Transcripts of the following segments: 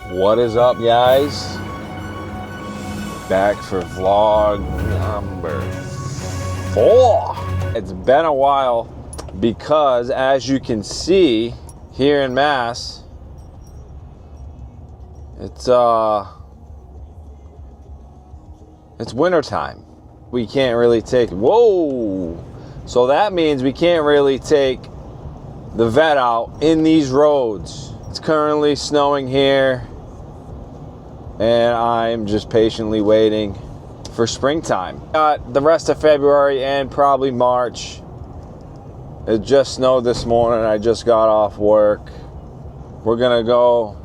What is up, guys? Back for vlog number 4. It's been a while because, as you can see here in Mass, it's wintertime. We can't really take, so that means we can't really take the vet out in these roads. It's currently snowing here, and I'm just patiently waiting for springtime. Got the rest of February and probably March. It just snowed this morning. I just got off work. We're gonna go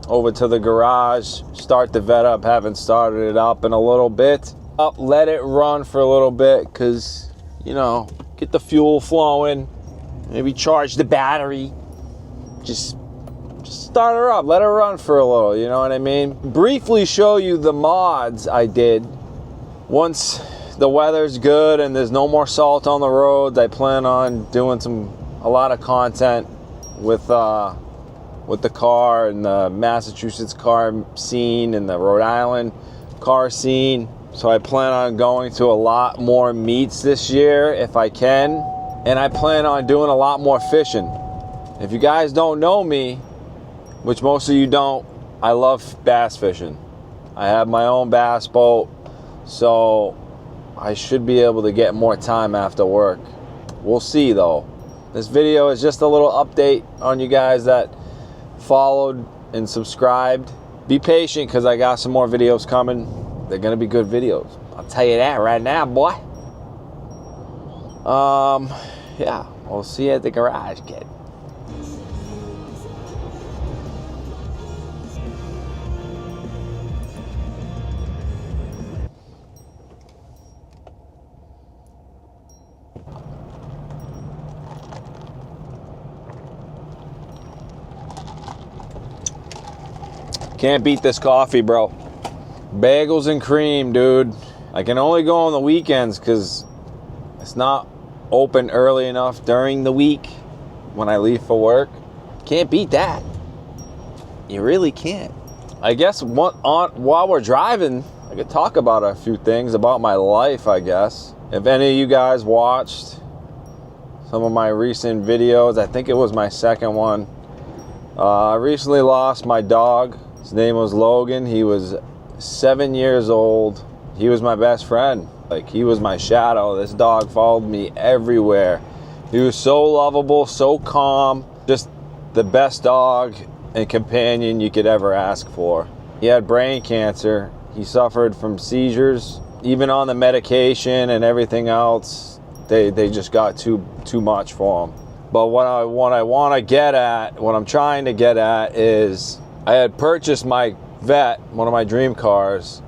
over to the garage, start the vet up. Haven't started it up in a little bit. Let it run for a little bit, because, you know, get the fuel flowing, maybe charge the battery. Just start her up, let her run for a little, you know what I mean? Briefly show you the mods I did. Once the weather's good and there's no more salt on the roads, I plan on doing a lot of content with the car and the Massachusetts car scene and the Rhode Island car scene. So I plan on going to a lot more meets this year if I can, and I plan on doing a lot more fishing. If you guys don't know me, which most of you don't, I love bass fishing. I have my own bass boat, so I should be able to get more time after work. We'll see though. This video is just a little update on you guys that followed and subscribed. Be patient, because I got some more videos coming. They're gonna be good videos. I'll tell you that right now, boy. Yeah, we'll see you at the garage, kid. Can't beat this coffee, bro. Bagels and cream, dude. I can only go on the weekends because it's not open early enough during the week when I leave for work. Can't beat that. You really can't. I guess while we're driving, I could talk about a few things about my life, I guess. If any of you guys watched some of my recent videos, I think it was my second one. I recently lost my dog. His name was Logan. He was 7 years old. He was my best friend. Like, he was my shadow. This dog followed me everywhere. He was so lovable, so calm. Just the best dog and companion you could ever ask for. He had brain cancer. He suffered from seizures. Even on the medication and everything else, they just got too much for him. But what I'm trying to get at is, I had purchased my Vet, one of my dream cars,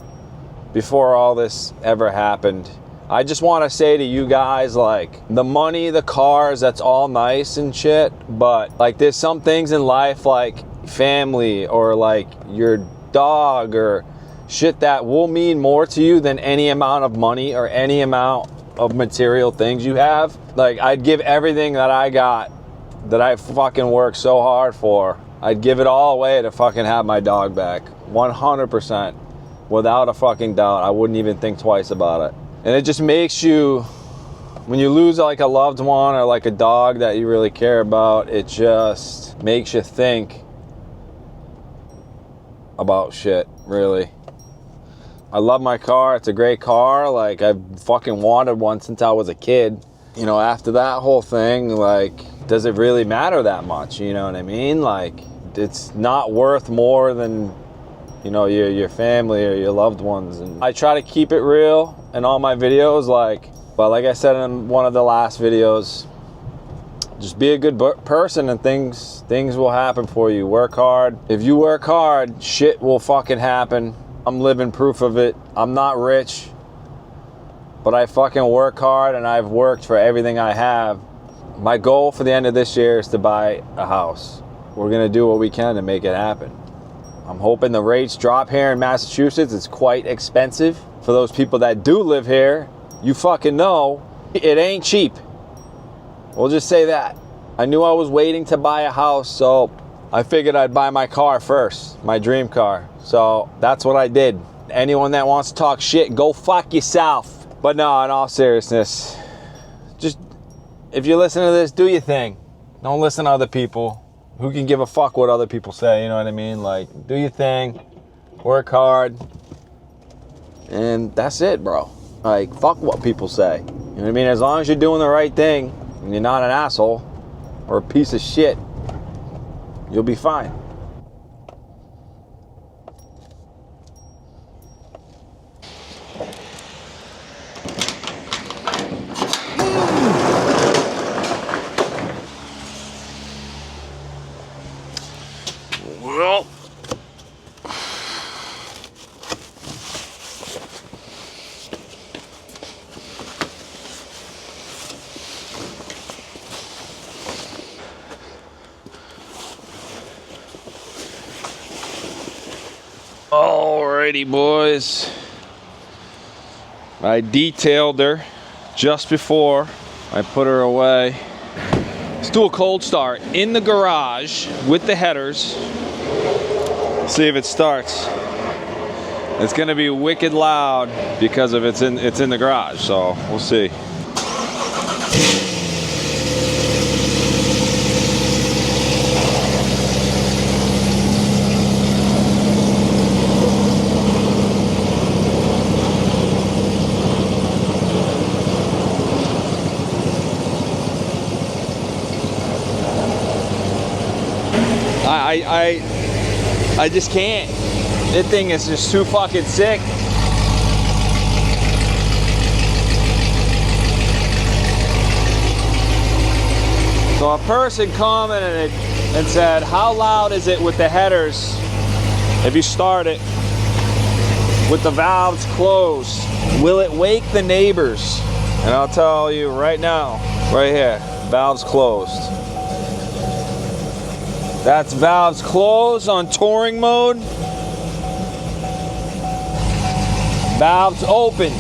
before all this ever happened. I just want to say to you guys, like, the money, the cars, that's all nice and shit, but like, there's some things in life, like family or like your dog or shit, that will mean more to you than any amount of money or any amount of material things you have. Like, I'd give everything that I got, that I fucking worked so hard for, I'd give it all away to fucking have my dog back. 100%. Without a fucking doubt. I wouldn't even think twice about it. And it just makes you, when you lose like a loved one or like a dog that you really care about, it just makes you think about shit, really. I love my car. It's a great car. Like, I've fucking wanted one since I was a kid. You know, after that whole thing, like, does it really matter that much? You know what I mean? Like, it's not worth more than, you know, your family or your loved ones. And I try to keep it real in all my videos, but like I said in one of the last videos, just be a good person and things will happen for you. Work hard. If you work hard, shit will fucking happen. I'm living proof of it. I'm not rich, but I fucking work hard, and I've worked for everything I have. My goal for the end of this year is to buy a house. We're gonna do what we can to make it happen. I'm hoping the rates drop here in Massachusetts. It's quite expensive. For those people that do live here, you fucking know it ain't cheap. We'll just say that. I knew I was waiting to buy a house, so I figured I'd buy my car first, my dream car. So that's what I did. Anyone that wants to talk shit, go fuck yourself. But no, in all seriousness, just if you listen to this, do your thing. Don't listen to other people. Who can give a fuck what other people say, you know what I mean? Like, do your thing, work hard, and that's it, bro. Like, fuck what people say. You know what I mean? As long as you're doing the right thing, and you're not an asshole or a piece of shit, you'll be fine. Well, alrighty, boys. I detailed her just before I put her away. Let's do a cold start in the garage with the headers. See if it starts. It's gonna be wicked loud because of it's in the garage, so we'll see. I just can't. This thing is just too fucking sick. So a person commented and said, how loud is it with the headers if you start it with the valves closed? Will it wake the neighbors? And I'll tell you right now, right here, valves closed. That's valves closed on touring mode. Valves open.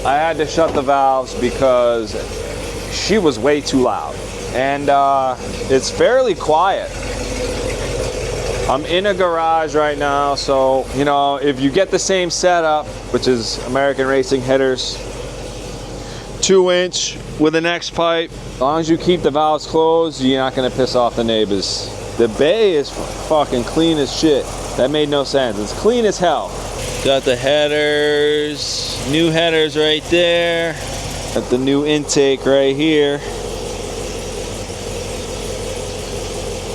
I had to shut the valves because she was way too loud. And it's fairly quiet. I'm in a garage right now, so, you know, if you get the same setup, which is American Racing headers, 2-inch with an X pipe. As long as you keep the valves closed, you're not gonna piss off the neighbors. The bay is fucking clean as shit. That made no sense. It's clean as hell. Got the headers, new headers right there. Got the new intake right here.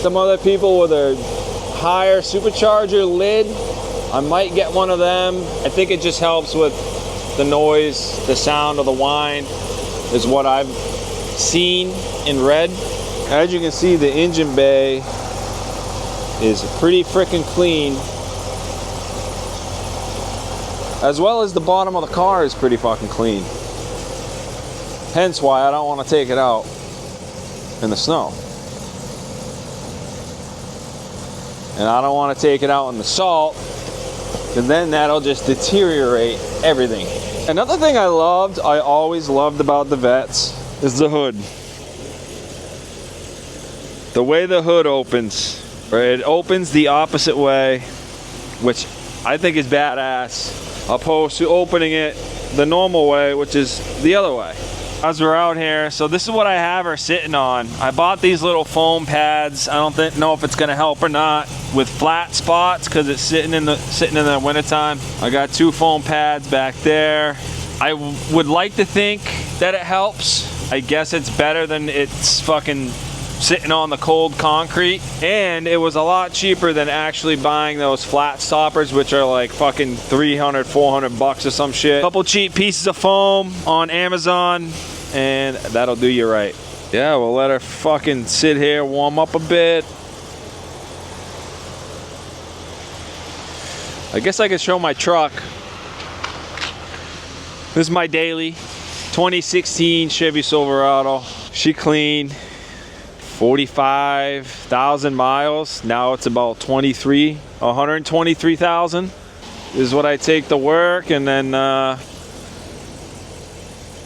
Some other people with a higher supercharger lid, I might get one of them. I think it just helps with the noise, the sound of the whine is what I've seen and read. As you can see, the engine bay is pretty freaking clean, as well as the bottom of the car is pretty fucking clean. Hence why I don't want to take it out in the snow. And I don't want to take it out in the salt, and then that'll just deteriorate everything. Another thing I always loved about the Vettes is the hood. The way the hood opens, right? It opens the opposite way, which I think is badass, opposed to opening it the normal way, which is the other way. As we're out here, so this is what I have her sitting on. I bought these little foam pads. I don't know if it's gonna help or not with flat spots because it's sitting in the wintertime. I got 2 foam pads back there. I would like to think that it helps. I guess it's better than it's fucking sitting on the cold concrete. And it was a lot cheaper than actually buying those flat stoppers, which are like fucking 300, 400 bucks or some shit. Couple cheap pieces of foam on Amazon, and that'll do you right. Yeah, we'll let her fucking sit here, warm up a bit. I guess I could show my truck. This is my daily 2016 Chevy Silverado. She clean. 45,000 miles. Now it's about 123,000 is what I take to work, and then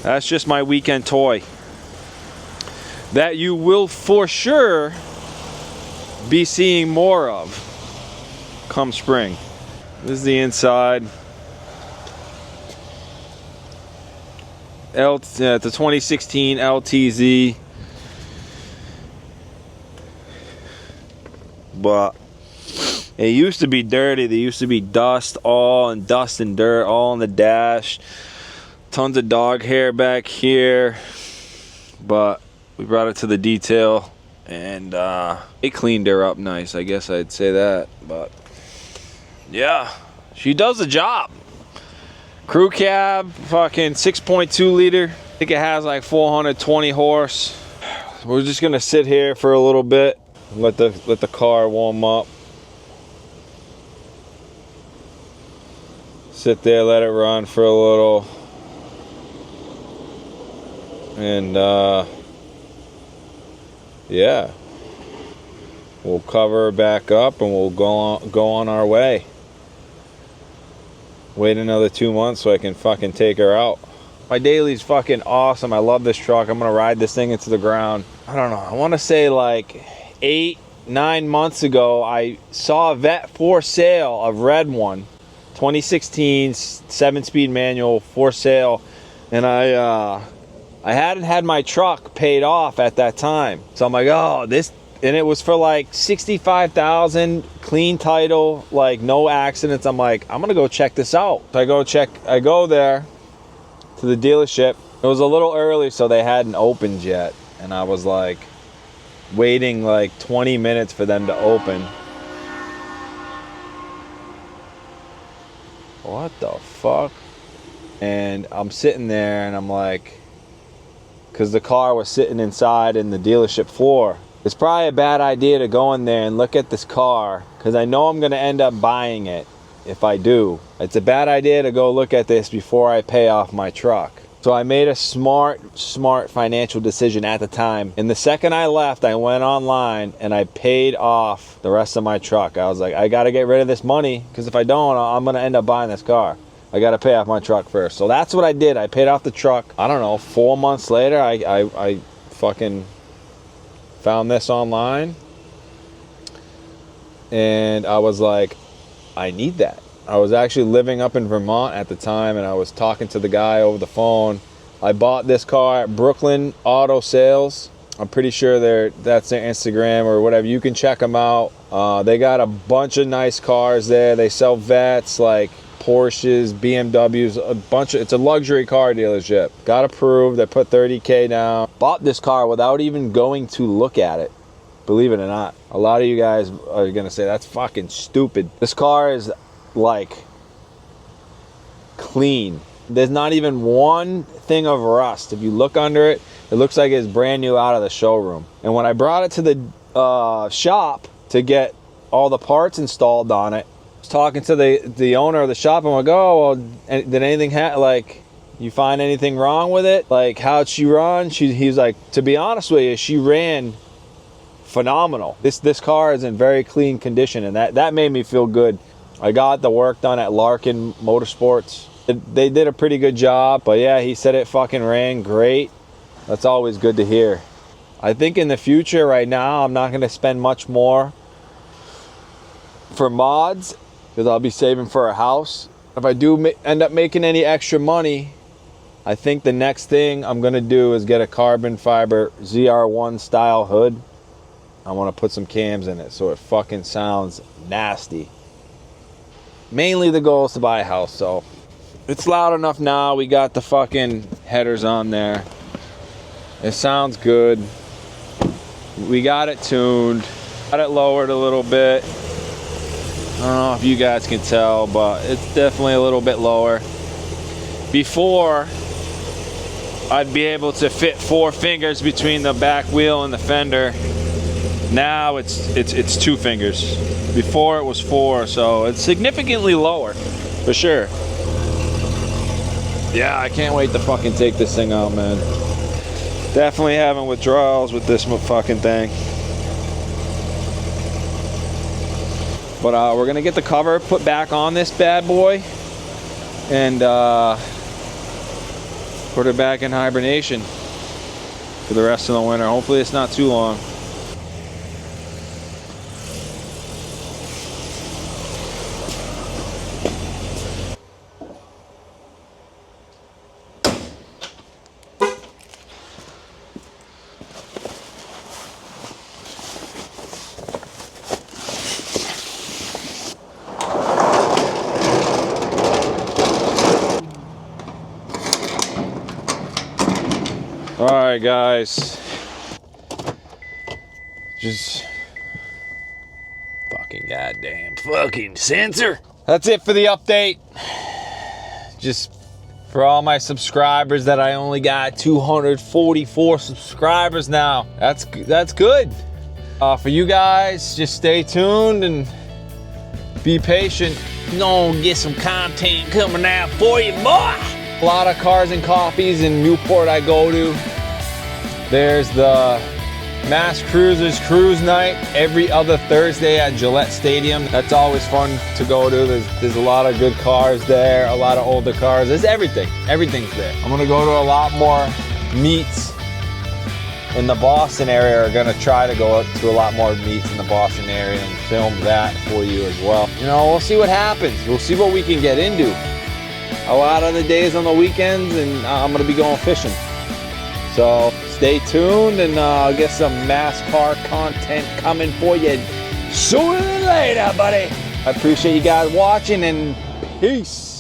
That's just my weekend toy that you will for sure be seeing more of come spring. This is the inside. It's a 2016 LTZ. But it used to be dirty. There used to be dust and dirt all on the dash. Tons of dog hair back here. But we brought it to the detail and it cleaned her up nice. I guess I'd say that. But yeah, she does the job. Crew cab, fucking 6.2 liter. I think it has like 420 horse. We're just gonna sit here for a little bit. Let the car warm up. Sit there, let it run for a little. And yeah. We'll cover her back up and we'll go on our way. Wait another 2 months so I can fucking take her out. My daily's fucking awesome. I love this truck. I'm gonna ride this thing into the ground. I don't know. I wanna say like 8-9 months ago, I saw a Vette for sale, a red one, 2016 7-speed manual for sale, and I hadn't had my truck paid off at that time, so I'm like, oh, this, and it was for like 65,000, clean title, like no accidents. I'm like, I'm gonna go check this out. So I go there to the dealership. It was a little early, so they hadn't opened yet, and I was like waiting like 20 minutes for them to open. What the fuck? And I'm sitting there and I'm like, because the car was sitting inside in the dealership floor. It's probably a bad idea to go in there and look at this car, because I know I'm going to end up buying it if I do. It's a bad idea to go look at this before I pay off my truck. So I made a smart financial decision at the time. And the second I left, I went online and I paid off the rest of my truck. I was like, I got to get rid of this money, because if I don't, I'm going to end up buying this car. I got to pay off my truck first. So that's what I did. I paid off the truck. I don't know, 4 months later, I fucking found this online. And I was like, I need that. I was actually living up in Vermont at the time, and I was talking to the guy over the phone. I bought this car at Brooklyn Auto Sales. I'm pretty sure that's their Instagram or whatever. You can check them out. They got a bunch of nice cars there. They sell Vettes, like Porsches, BMWs, a bunch of, it's a luxury car dealership. Got approved. I put 30K down. Bought this car without even going to look at it. Believe it or not. A lot of you guys are gonna say that's fucking stupid. This car is like clean. There's not even one thing of rust. If you look under it, it looks like it's brand new out of the showroom. And when I brought it to the shop to get all the parts installed on it, I was talking to the owner of the shop. I'm like, oh, well, did anything like, you find anything wrong with it? Like, how'd she run? He's like, to be honest with you, she ran phenomenal. This car is in very clean condition, and that made me feel good. I got the work done at Larkin Motorsports. They did a pretty good job, but yeah, he said it fucking ran great. That's always good to hear. I think in the future, right now, I'm not going to spend much more for mods, because I'll be saving for a house. If I do end up making any extra money, I think the next thing I'm going to do is get a carbon fiber ZR1 style hood. I want to put some cams in it so it fucking sounds nasty. Mainly the goal is to buy a house, so it's loud enough now. We got the fucking headers on there. It sounds good. We got it tuned. Got it lowered a little bit. I don't know if you guys can tell, but it's definitely a little bit lower. Before, I'd be able to fit 4 fingers between the back wheel and the fender. Now it's 2 fingers. Before it was 4, so it's significantly lower, for sure. Yeah, I can't wait to fucking take this thing out, man. Definitely having withdrawals with this fucking thing. But we're gonna get the cover put back on this bad boy, and put it back in hibernation for the rest of the winter. Hopefully it's not too long. All right, guys, just fucking goddamn fucking sensor. That's it for the update. Just for all my subscribers that I only got 244 subscribers now. That's good. For you guys, just stay tuned and be patient. Gonna get some content coming out for you, boy. A lot of cars and coffees in Newport I go to. There's the Mass Cruisers Cruise Night every other Thursday at Gillette Stadium. That's always fun to go to. There's a lot of good cars there, a lot of older cars. There's everything. Everything's there. I'm gonna go to a lot more meets in the Boston area. Are gonna try to go to a lot more meets in the Boston area and film that for you as well. You know, we'll see what happens. We'll see what we can get into. A lot of the days on the weekends, and I'm gonna be going fishing. So stay tuned, and I'll get some NASCAR content coming for you sooner than later, buddy. I appreciate you guys watching, and peace.